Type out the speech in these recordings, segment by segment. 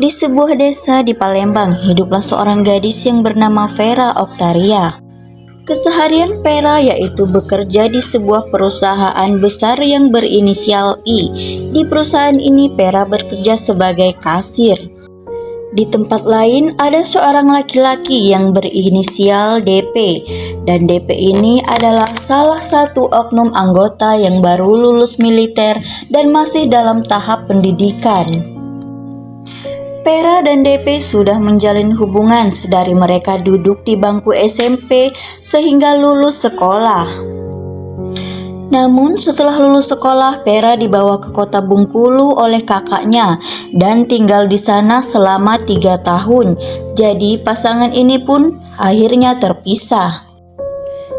Di sebuah desa di Palembang, hiduplah seorang gadis yang bernama Vera Oktaria. Keseharian Vera yaitu bekerja di sebuah perusahaan besar yang berinisial I. Di perusahaan ini Vera bekerja sebagai kasir. Di tempat lain ada seorang laki-laki yang berinisial DP, dan DP ini adalah salah satu oknum anggota yang baru lulus militer dan masih dalam tahap pendidikan. Vera dan DP sudah menjalin hubungan sedari mereka duduk di bangku SMP sehingga lulus sekolah. Namun setelah lulus sekolah, Vera dibawa ke kota Bengkulu oleh kakaknya dan tinggal di sana selama 3 tahun. Jadi pasangan ini pun akhirnya terpisah.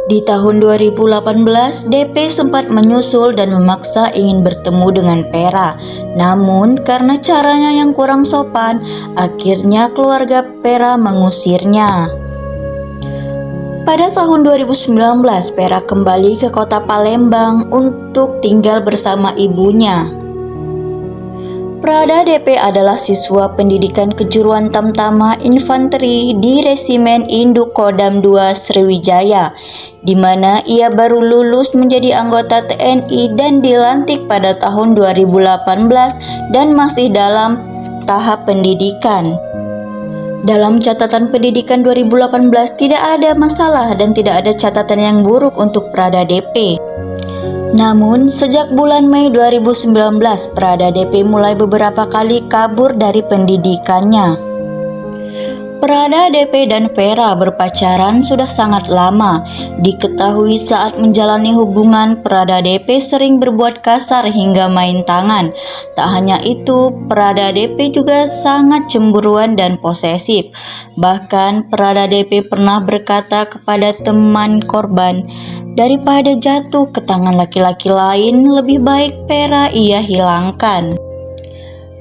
Di tahun 2018, DP sempat menyusul dan memaksa ingin bertemu dengan Vera. Namun karena caranya yang kurang sopan, akhirnya keluarga Vera mengusirnya. Pada tahun 2019, Vera kembali ke kota Palembang untuk tinggal bersama ibunya. Prada DP adalah siswa pendidikan kejuruan Tamtama Infanteri di Resimen Induk Kodam II Sriwijaya, di mana ia baru lulus menjadi anggota TNI dan dilantik pada tahun 2018 dan masih dalam tahap pendidikan. Dalam catatan pendidikan 2018 tidak ada masalah dan tidak ada catatan yang buruk untuk Prada DP. Namun, sejak bulan Mei 2019, Prada DP mulai beberapa kali kabur dari pendidikannya. Prada DP dan Vera berpacaran sudah sangat lama. Diketahui saat menjalani hubungan, Prada DP sering berbuat kasar hingga main tangan. Tak hanya itu, Prada DP juga sangat cemburuan dan posesif. Bahkan, Prada DP pernah berkata kepada teman korban, "Daripada jatuh ke tangan laki-laki lain, lebih baik Vera ia hilangkan."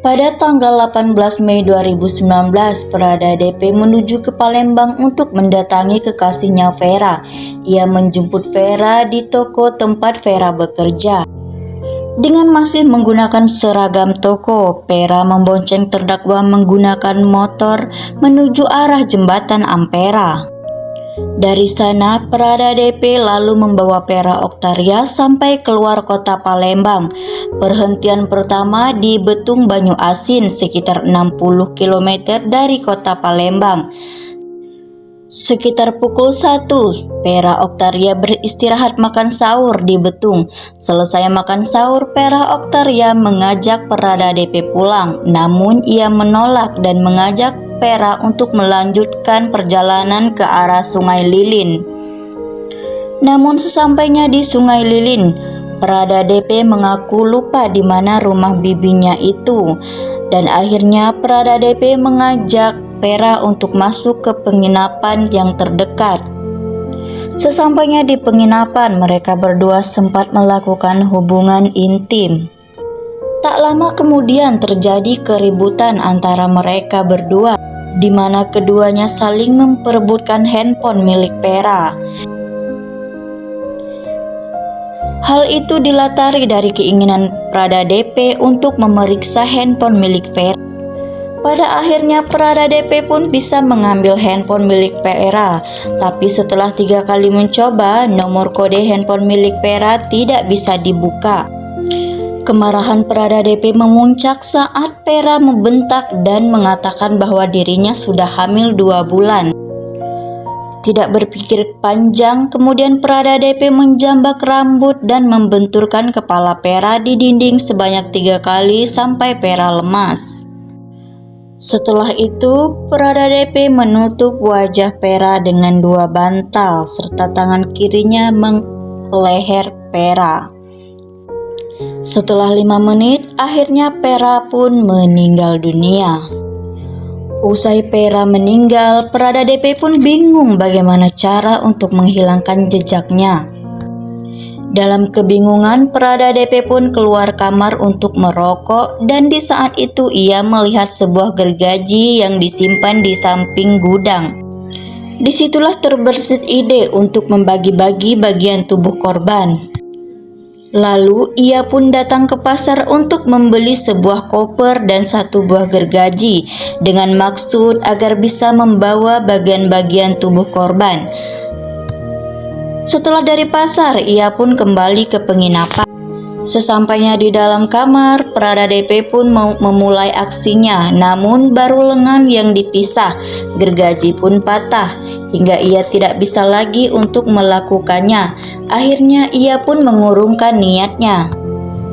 Pada tanggal 18 Mei 2019, Prada DP menuju ke Palembang untuk mendatangi kekasihnya Vera. Ia menjemput Vera di toko tempat Vera bekerja. Dengan masih menggunakan seragam toko, Vera membonceng terdakwa menggunakan motor menuju arah jembatan Ampera. Dari sana, Prada DP lalu membawa Vera Oktaria sampai keluar kota Palembang. Perhentian pertama di Betung Banyu Asin, sekitar 60 km dari kota Palembang. Sekitar pukul 1, Vera Oktaria beristirahat makan sahur di Betung. Selesai makan sahur, Vera Oktaria mengajak Prada DP pulang. Namun ia menolak dan mengajak Vera untuk melanjutkan perjalanan ke arah Sungai Lilin. Namun sesampainya di Sungai Lilin, Prada DP mengaku lupa di mana rumah bibinya itu. Dan akhirnya Prada DP mengajak Vera untuk masuk ke penginapan yang terdekat. Sesampainya di penginapan, mereka berdua sempat melakukan hubungan intim. Tak lama kemudian terjadi keributan antara mereka berdua, di mana keduanya saling memperebutkan handphone milik Vera. Hal itu dilatari dari keinginan Prada DP untuk memeriksa handphone milik Vera. Pada akhirnya Prada DP pun bisa mengambil handphone milik Vera, tapi setelah 3 kali mencoba, nomor kode handphone milik Vera tidak bisa dibuka. Kemarahan Prada DP memuncak saat Vera membentak dan mengatakan bahwa dirinya sudah hamil 2 bulan. Tidak berpikir panjang, kemudian Prada DP menjambak rambut dan membenturkan kepala Vera di dinding sebanyak 3 kali sampai Vera lemas. Setelah itu, Prada DP menutup wajah Vera dengan 2 bantal serta tangan kirinya meleher Vera. Setelah 5 menit, akhirnya Vera pun meninggal dunia. Usai Vera meninggal, Prada DP pun bingung bagaimana cara untuk menghilangkan jejaknya. Dalam kebingungan, Prada DP pun keluar kamar untuk merokok dan di saat itu ia melihat sebuah gergaji yang disimpan di samping gudang. Disitulah terbersit ide untuk membagi-bagi bagian tubuh korban. Lalu ia pun datang ke pasar untuk membeli sebuah koper dan satu buah gergaji dengan maksud agar bisa membawa bagian-bagian tubuh korban. Setelah dari pasar, ia pun kembali ke penginapan. Sesampainya di dalam kamar, Prada DP pun memulai aksinya, namun baru lengan yang dipisah, gergaji pun patah, hingga ia tidak bisa lagi untuk melakukannya. Akhirnya ia pun mengurungkan niatnya.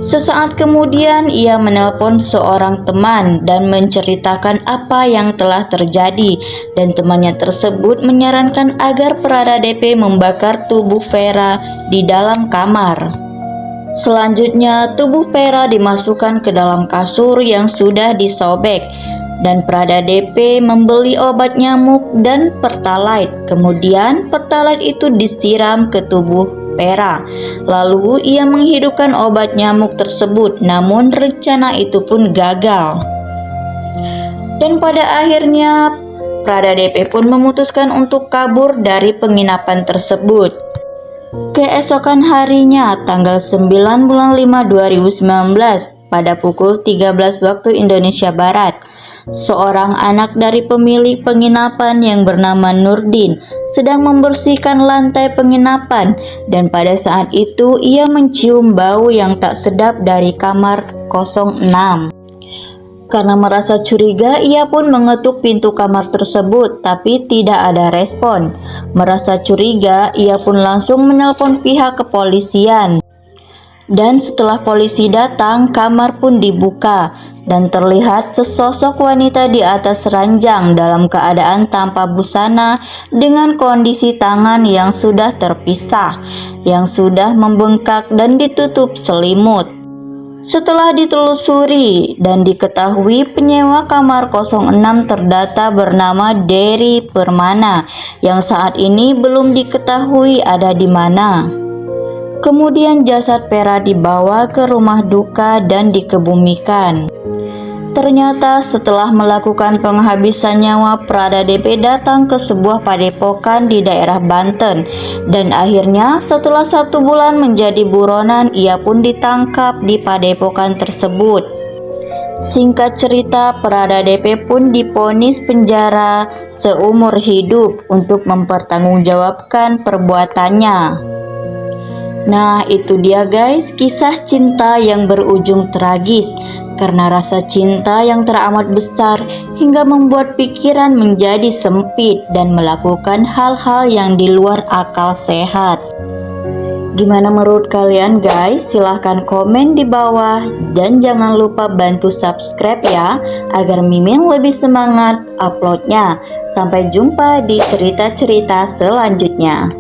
Sesaat kemudian ia menelpon seorang teman dan menceritakan apa yang telah terjadi, dan temannya tersebut menyarankan agar Prada DP membakar tubuh Vera di dalam kamar. Selanjutnya, tubuh Vera dimasukkan ke dalam kasur yang sudah disobek, dan Prada DP membeli obat nyamuk dan pertalite. Kemudian, pertalite itu disiram ke tubuh Vera. Lalu, ia menghidupkan obat nyamuk tersebut, namun rencana itu pun gagal. Dan pada akhirnya, Prada DP pun memutuskan untuk kabur dari penginapan tersebut. Keesokan harinya, tanggal 9 bulan 5 2019, pada pukul 13 waktu Indonesia Barat, seorang anak dari pemilik penginapan yang bernama Nurdin sedang membersihkan lantai penginapan, dan pada saat itu ia mencium bau yang tak sedap dari kamar 06. Karena merasa curiga, ia pun mengetuk pintu kamar tersebut, tapi tidak ada respon. Merasa curiga, ia pun langsung menelpon pihak kepolisian. Dan setelah polisi datang, kamar pun dibuka, dan terlihat sesosok wanita di atas ranjang dalam keadaan tanpa busana dengan kondisi tangan yang sudah terpisah, yang sudah membengkak dan ditutup selimut. Setelah ditelusuri dan diketahui, penyewa kamar 06 terdata bernama Dery Permana yang saat ini belum diketahui ada di mana. Kemudian jasad Vera dibawa ke rumah duka dan dikebumikan. Ternyata setelah melakukan penghabisan nyawa, Prada DP datang ke sebuah padepokan di daerah Banten, dan akhirnya setelah 1 bulan menjadi buronan, ia pun ditangkap di padepokan tersebut. Singkat cerita, Prada DP pun divonis penjara seumur hidup untuk mempertanggungjawabkan perbuatannya. Nah, itu dia guys, kisah cinta yang berujung tragis karena rasa cinta yang teramat besar hingga membuat pikiran menjadi sempit dan melakukan hal-hal yang di luar akal sehat. Gimana menurut kalian guys? Silahkan komen di bawah dan jangan lupa bantu subscribe ya, agar Mimin lebih semangat uploadnya. Sampai jumpa di cerita-cerita selanjutnya.